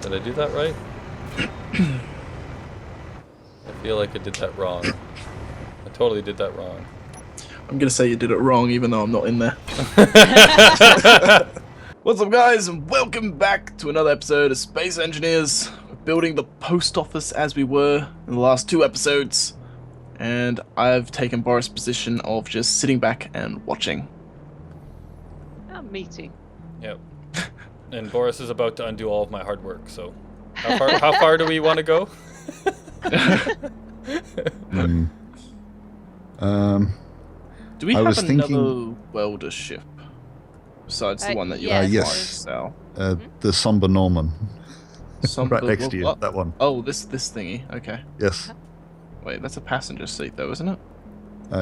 Did I do that right? I feel like I did that wrong. I totally did that wrong. I'm gonna say you did it wrong, even though I'm not in there. What's up, guys, and welcome back to another episode of Space Engineers. We're building the post office as we were in the last two episodes, and I've taken Boris' position of just sitting back and watching. Oh, me too. Yep. And Boris is about to undo all of my hard work, so how far do we want to go? Do we have another welder ship besides the one that you have? Yes. Sal? The Somber Norman. Somber, right next to you, that one. Oh, this thingy. Okay. Yes. Wait, that's a passenger seat, though, isn't it?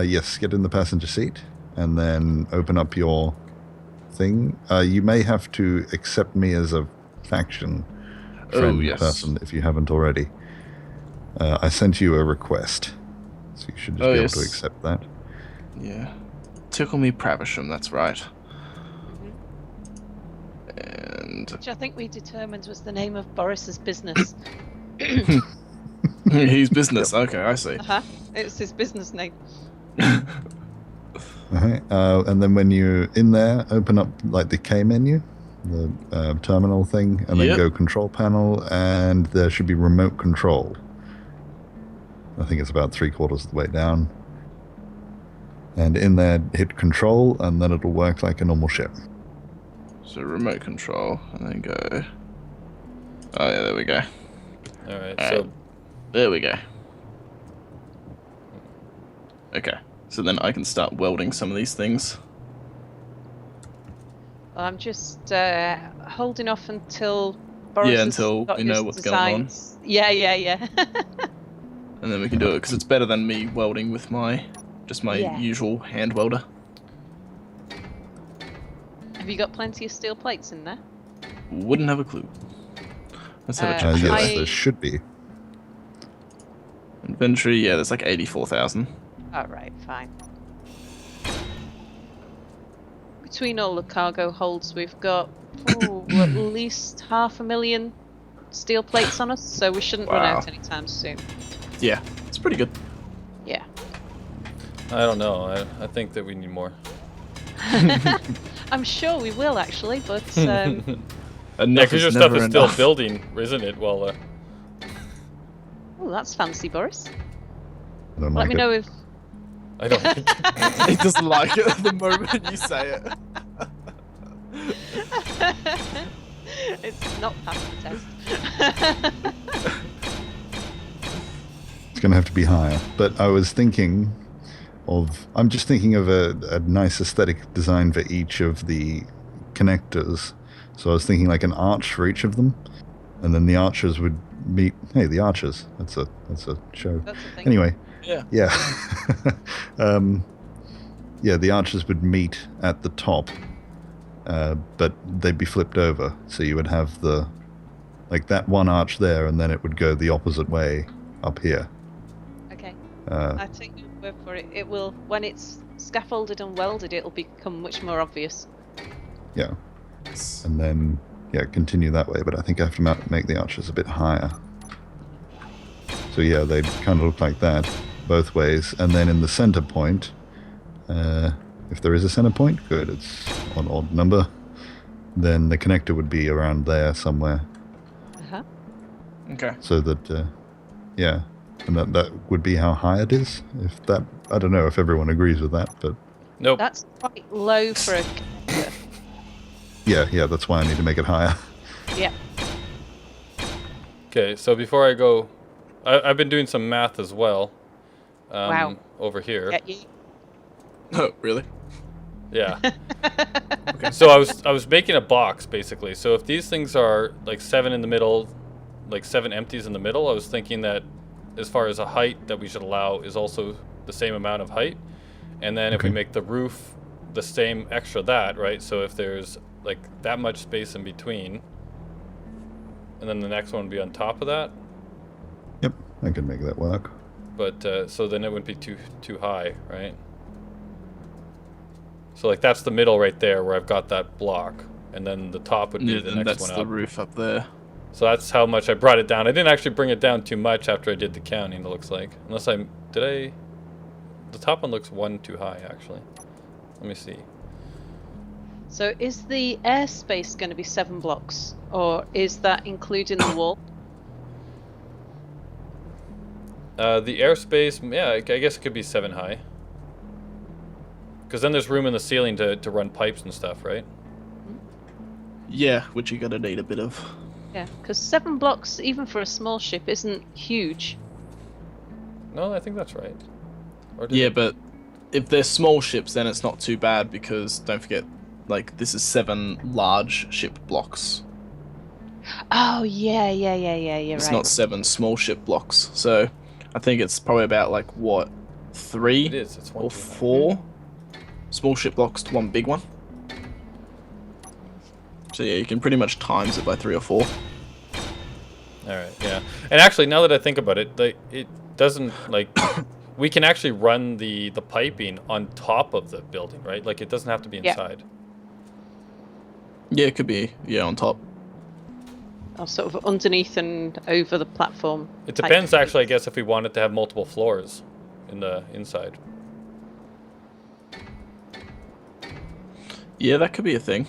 Yes. Get in the passenger seat, and then open up your thing. You may have to accept me as a faction friend person if you haven't already. I sent you a request, so you should just be able to accept that. Yeah. Tickle me Pravisham, that's right. And Which I think we determined was the name of Boris's business. He's business. Okay, I see. It's his business name. Okay. And then when you're in there, open up like the K menu, the terminal thing, and then go control panel, and there should be remote control. I think it's about 3/4 of the way down. And in there, hit control, and then it'll work like a normal ship. So remote control, and then go. Oh yeah, there we go. All right, so there we go. Okay, so then I can start welding some of these things. Well, I'm just holding off until Boris until got we know what's going on. Yeah. And then we can do it, because it's better than me welding with my usual hand welder. Have you got plenty of steel plates in there? Wouldn't have a clue. Let's have a check. Yes, there should be. Inventory, yeah, there's like 84,000. Alright, fine. Between all the cargo holds, we've got at least 500,000 steel plates on us, so we shouldn't run out anytime soon. Yeah, it's pretty good. Yeah. I don't know. I think that we need more. I'm sure we will actually, but yeah, because your stuff is still building, isn't it? Well, oh, that's fancy, Boris. Let me know if. I don't think he doesn't like it the moment you say it. It's not past the test. It's going to have to be higher. But I was thinking I'm just thinking of a nice aesthetic design for each of the connectors. So I was thinking like an arch for each of them, and then the archers would meet. Hey, the archers. That's a show. That's a thing. Anyway. Yeah. Yeah, the archers would meet at the top, but they'd be flipped over. So you would have that one arch there, and then it would go the opposite way up here. Okay. I take your word for it. It will, when it's scaffolded and welded, it'll become much more obvious. Yeah. And then, continue that way. But I think I have to make the archers a bit higher. So yeah, they kind of look like that both ways. And then in the center point, if there is a center point, good, it's an odd number. Then the connector would be around there somewhere. Okay. So that, and that would be how high it is. I don't know if everyone agrees with that, but nope. That's quite low for a connector. Yeah, that's why I need to make it higher. Yeah. Okay, so before I go, I've been doing some math as well. Wow. Over here. Oh, really? Yeah. Okay. So I was making a box basically. So if these things are like 7 in the middle, like 7 empties in the middle, I was thinking that as far as a height that we should allow is also the same amount of height. And then if we make the roof the same extra that, right? So if there's like that much space in between, and then the next one would be on top of that. Yep, I can make that work. But so then it wouldn't be too high, right? So like that's the middle right there where I've got that block, and then the top would be the next one up. That's the roof up there. So that's how much I brought it down. I didn't actually bring it down too much after I did the counting, it looks like. Unless I... Did I... The top one looks 1 too high, actually. Let me see. So is the airspace going to be 7 blocks? Or is that including the wall? The airspace... Yeah, I guess it could be 7 high. Because then there's room in the ceiling to run pipes and stuff, right? Yeah, which you're gonna need a bit of. Yeah, because 7 blocks, even for a small ship, isn't huge. No, I think that's right. Or Yeah, but if they're small ships, then it's not too bad because don't forget, like this is 7 large ship blocks. Oh yeah, you're It's right. not 7 small ship blocks. So I think it's probably about like what 3 It is. It's 1 or too high. 4 small ship blocks to 1 big one. So yeah, you can pretty much times it by 3 or 4. Alright, yeah. And actually, now that I think about it, it doesn't, like... we can actually run the piping on top of the building, right? Like, it doesn't have to be inside. Yeah, it could be on top. Or sort of underneath and over the platform. It type depends, thing. actually, I guess, if we wanted to have multiple floors in the inside. Yeah, that could be a thing.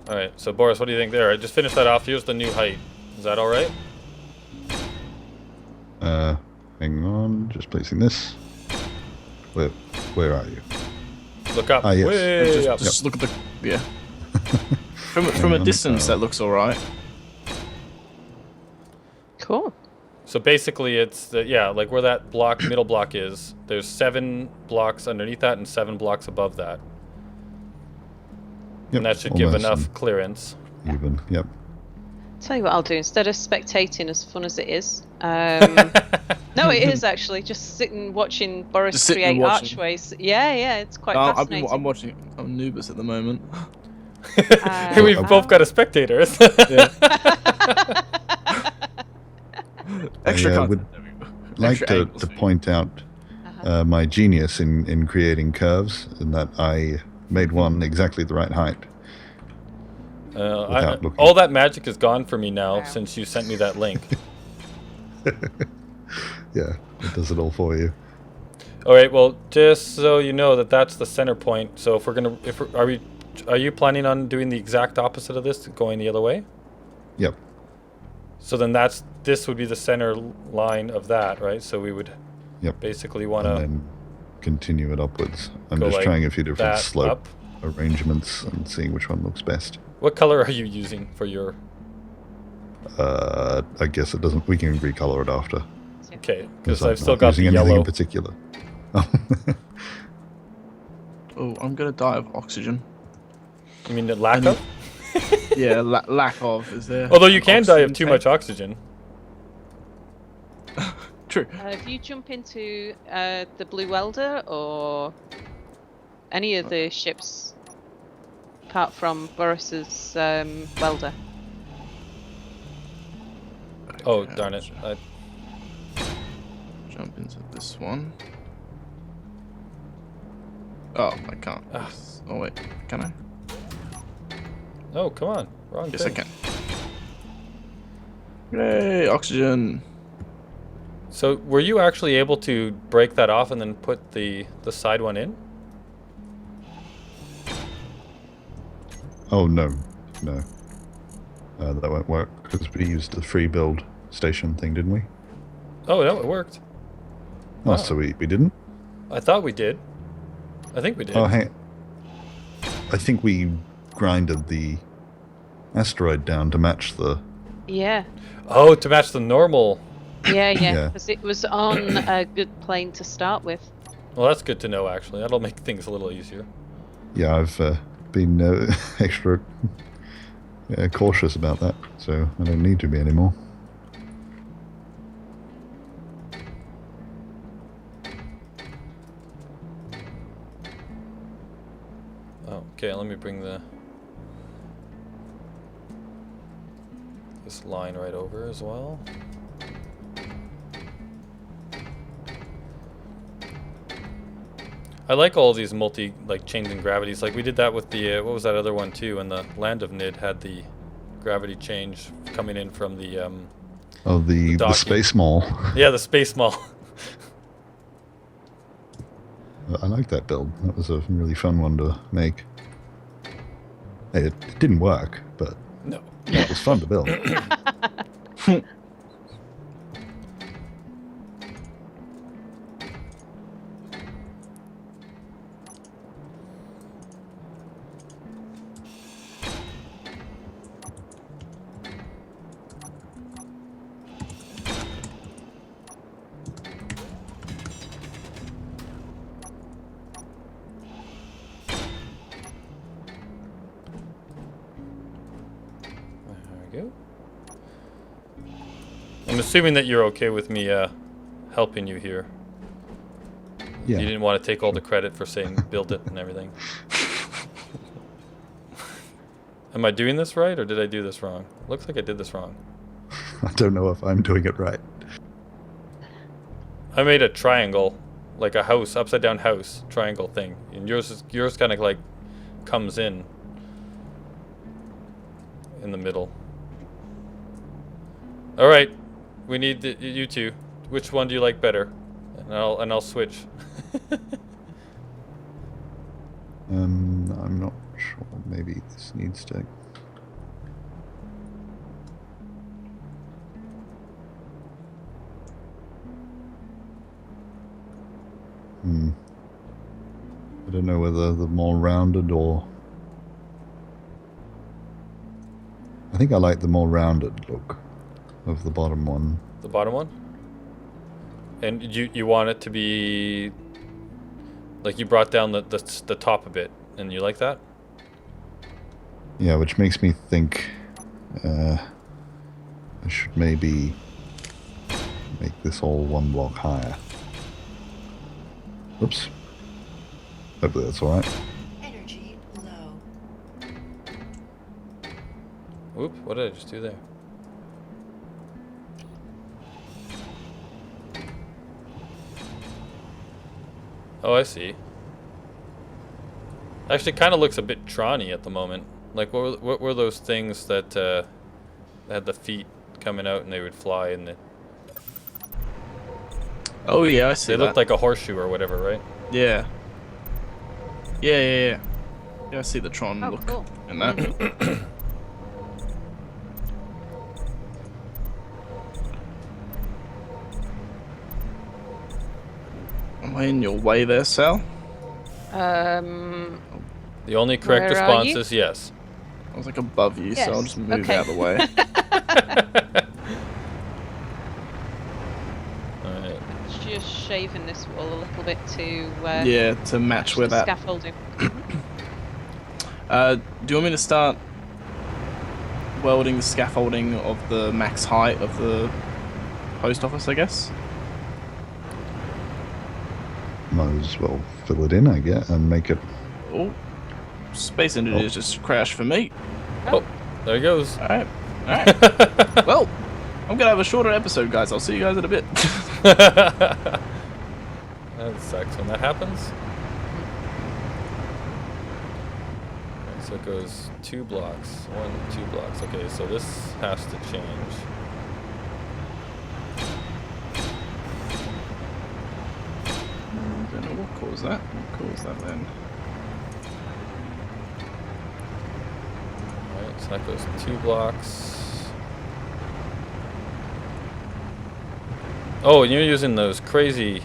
Alright, so Boris, what do you think there? I just finished that off. Here's the new height. Is that alright? Hang on, just placing this. Where are you? Look up. Ah, yes. Way up. Just look at the from a distance that looks all right. Cool. So basically, it's like where that middle block is. There's 7 blocks underneath that and 7 blocks above that, Yep, and that should give almost enough clearance. even. Yep. Tell you what I'll do, instead of spectating, as fun as it is, no, it is actually just sitting watching Boris Just sitting and create watching. archways. Yeah, it's quite I'm fascinating. watching Anubis at the moment. We've both got a spectator. Yeah. Extra I content. would There we go. like Extra to angles for you. point out my genius in creating curves, in that I made one exactly the right height. Without looking. All that magic is gone for me now Wow. since you sent me that link. Yeah, it does it all for you. All right. Well, just so you know that's the center point. So if are you planning on doing the exact opposite of this, going the other way? Yep. So then this would be the center line of that, right? So we would Yep. basically want And to then continue it upwards. I'm go just like trying a few different that slope up. arrangements and seeing which one looks best. What color are you using for your? I guess it doesn't. We can recolor it after. Okay, because I'm I've still not got the using anything yellow. in particular. Oh, I'm gonna die of oxygen. You mean the lack of? Yeah, lack of is there. Although you an can die of oxygen too tank? much oxygen. True. If you jump into the Blue Welder or any of the ships, apart from Boris's welder. Oh Okay, darn it! Jump into this one. Oh, I can't. Ah. Oh wait, can I? Oh come on, wrong Yes, I thing. can. Yay, oxygen. So were you actually able to break that off and then put the side one in? Oh no. That won't work because we used the free build station thing, didn't we? Oh no, it worked. Oh, Wow. so we didn't? I thought we did. I think we did. Oh, hey. I think we grinded the asteroid down to match the... Yeah, Oh, to match the normal. yeah, Yeah. because it was on a good plane to start with. Well, that's good to know. Actually, that'll make things a little easier. Yeah, I've been extra cautious about that, so I don't need to be anymore. Oh, okay. Let me bring this line right over as well. I like all these changing gravities. Like we did that with the what was that other one too? And the Land of Nid had the gravity change coming in from the the space mall. Yeah, the space mall. I like that build. That was a really fun one to make. Hey, it didn't work, but No. it was fun to build. There we go. I'm assuming that you're okay with me helping you here. Yeah. You didn't want to take all the credit for saying build it and everything. Am I doing this right, or did I do this wrong? Looks like I did this wrong. I don't know if I'm doing it right. I made a triangle, like a house, upside down house, triangle thing. And yours kind of like comes in the middle. All right, we need you two. Which one do you like better? And I'll switch. I'm not sure. Maybe this needs to. I don't know whether the more rounded or. I think I like the more rounded look of the bottom one. The bottom one? And you want it to be like you brought down the top a bit, and you like that? Yeah, which makes me think I should maybe make this all one block higher. Oops. Hopefully that's alright. Energy low. Whoop, what did I just do there? Oh, I see. Actually, kind of looks a bit Tron-y at the moment. Like, what were those things that had the feet coming out and they would fly and Oh yeah, I see they that. looked like a horseshoe or whatever, right? Yeah. Yeah, I see the Tron Oh, look cool. in that. Am I in your way there, Sal? The only correct Where are response you? is yes. I was like above you, so I'll Yes, just move okay. out of the way. Alright. Just shaving this wall a little bit to Yeah, to match where the that. scaffolding. Do you want me to start welding the scaffolding of the max height of the post office, I guess? Might as well fill it in, I guess, and make it. Oh, Space Engineers just crashed for me. Oh, there he goes. Alright. Well, I'm gonna have a shorter episode, guys. I'll see you guys in a bit. That sucks when that happens. Okay, so it goes 2 blocks. 1, 2 blocks. Okay, so this has to change. Don't know what caused that. What caused that then? Alright, so that goes 2 blocks. Oh, and you're using those crazy...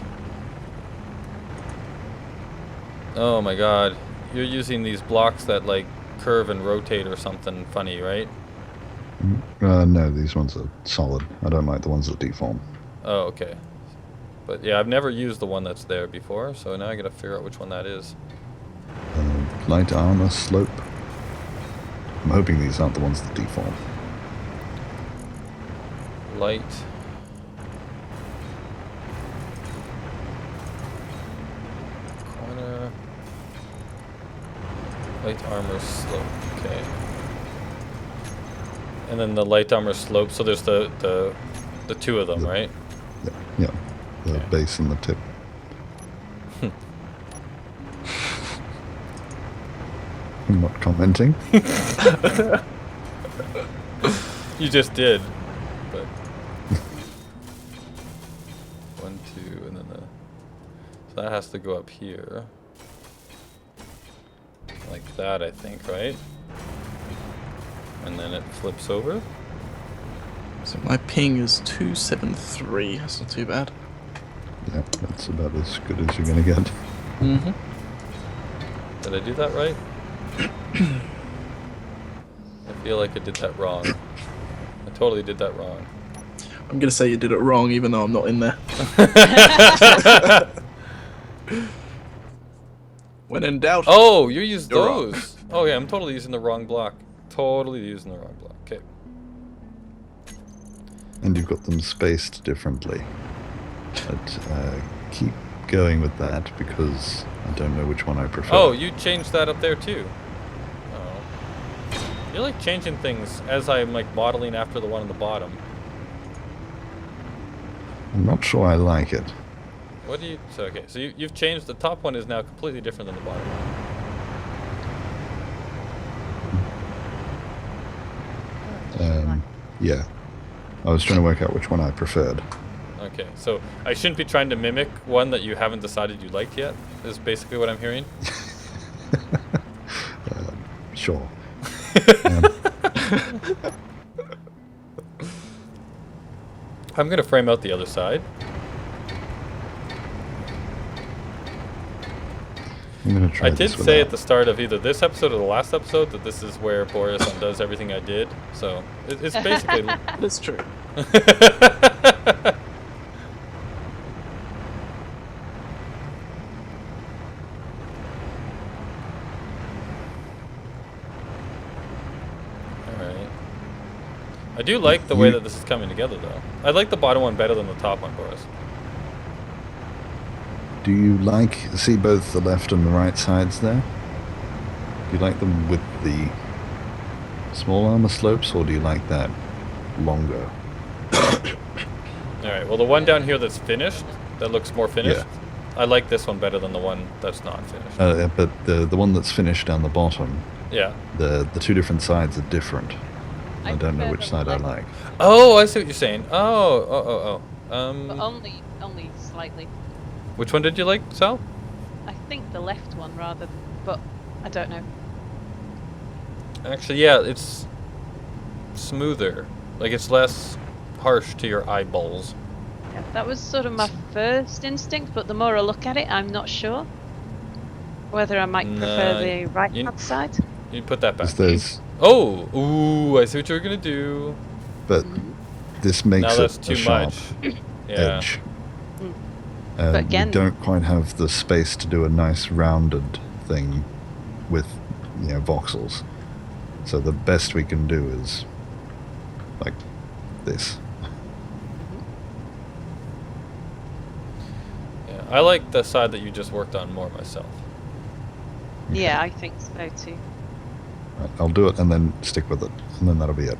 Oh my god. You're using these blocks that like curve and rotate or something funny, right? No, these ones are solid. I don't like the ones that deform. Oh, okay. But yeah, I've never used the one that's there before, so now I gotta figure out which one that is. Light armor slope. I'm hoping these aren't the ones that deform. Light. Corner. Light armor slope. Okay. And then the light armor slope. So there's the 2 of them, The- right? Yeah, the Okay. base and the tip. I'm not commenting. You just did. But 1, 2, and then so that has to go up here. Like that, I think, right? And then it flips over. So my ping is 273. That's not too bad. Yeah, that's about as good as you're going to get. Mm-hmm. Did I do that right? I feel like I did that wrong. I totally did that wrong. I'm gonna say you did it wrong, even though I'm not in there. When in doubt. Oh, you used You're wrong. those. Oh yeah, I'm totally using the wrong block. Totally using the wrong block. Okay. And you've got them spaced differently. But keep going with that because I don't know which one I prefer. Oh, you changed that up there too. Oh. You're like changing things as I'm like modeling after the one on the bottom. I'm not sure I like it. What do you... So, okay, so you've changed... The top one is now completely different than the bottom one. Yeah. I was trying to work out which one I preferred. Okay, so I shouldn't be trying to mimic one that you haven't decided you liked yet, is basically what I'm hearing. Sure. I'm going to frame out the other side. I'm gonna try I did this say without. at the start of either this episode or the last episode that this is where Boris undoes everything I did, so it's basically... That's true. Alright. I do like the way that this is coming together, though. I like the bottom one better than the top one, Boris. Do you see both the left and the right sides there? Do you like them with the small armor slopes, or do you like that longer? Alright, well the one down here that's finished, that looks more finished, Yeah. I like this one better than the one that's not finished. But the one that's finished down the bottom, Yeah. the two different sides are different. I don't know prefer which the side I left. like. Oh, I see what you're saying. But only slightly. Which one did you like, Sal? I think the left one rather, but I don't know. Actually, yeah, it's smoother. Like, it's less harsh to your eyeballs. Yeah, that was sort of my first instinct, but the more I look at it, I'm not sure whether I might prefer the right-hand side. You put that back. 'Cause there's, Oh, ooh, I see what you're gonna do. but this makes Now that's it too a sharp much. Yeah. edge. But again- we don't quite have the space to do a nice rounded thing with, voxels. So the best we can do is like this. Yeah, I like the side that you just worked on more myself. Yeah, I think so too. Right, I'll do it and then stick with it, and then that'll be it.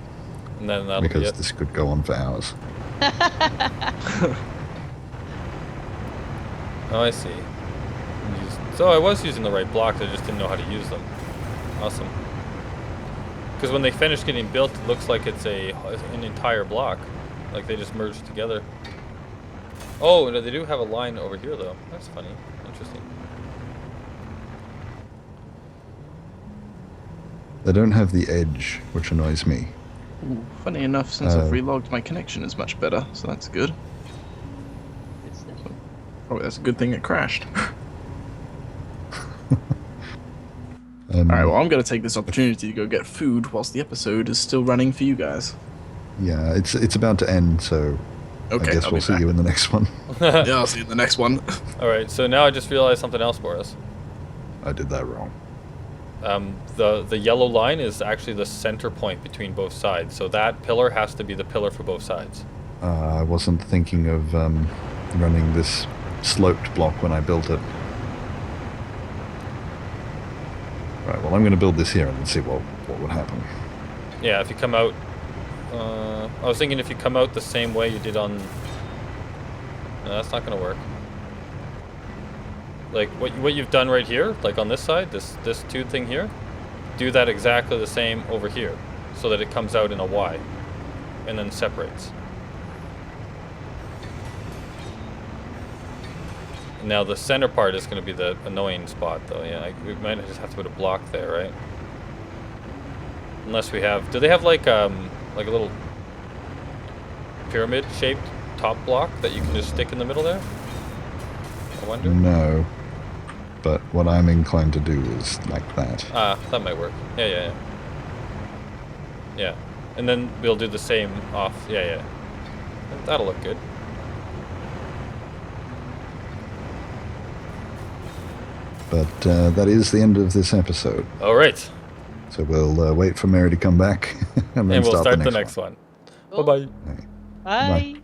And then that'll Because be it. this could go on for hours. Oh, I see. So I was using the right blocks, I just didn't know how to use them. Awesome. Because when they finish getting built, it looks like it's an entire block. Like they just merged together. Oh, no, they do have a line over here, though. That's funny. Interesting. They don't have the edge, which annoys me. Ooh, funny enough, since I've relogged, my connection is much better, so that's good. Probably that's a good thing it crashed. Alright, well, I'm going to take this opportunity to go get food whilst the episode is still running for you guys. Yeah, it's about to end, so Okay, I guess I'll we'll be see back. you in the next one. Yeah, I'll see you in the next one. Alright, so now I just realized something else for us. I did that wrong. The yellow line is actually the center point between both sides, so that pillar has to be the pillar for both sides. I wasn't thinking of running this sloped block when I built it. Right, well, I'm going to build this here and see what would happen. Yeah, if you come out... I was thinking if you come out the same way you did on... No, that's not going to work. Like, what you've done right here, like on this side, this tube thing here, do that exactly the same over here, so that it comes out in a Y, and then separates. Now the center part is going to be the annoying spot, though. Yeah, we might just have to put a block there, right? Unless we have... Do they have like a little pyramid-shaped top block that you can just stick in the middle there? I wonder. No. But what I'm inclined to do is like that. Ah, that might work. Yeah. Yeah. And then we'll do the same off. Yeah. That'll look good. But that is the end of this episode. All right. So we'll wait for Mary to come back and then And we'll start start the next one. Cool. Bye-bye. Bye.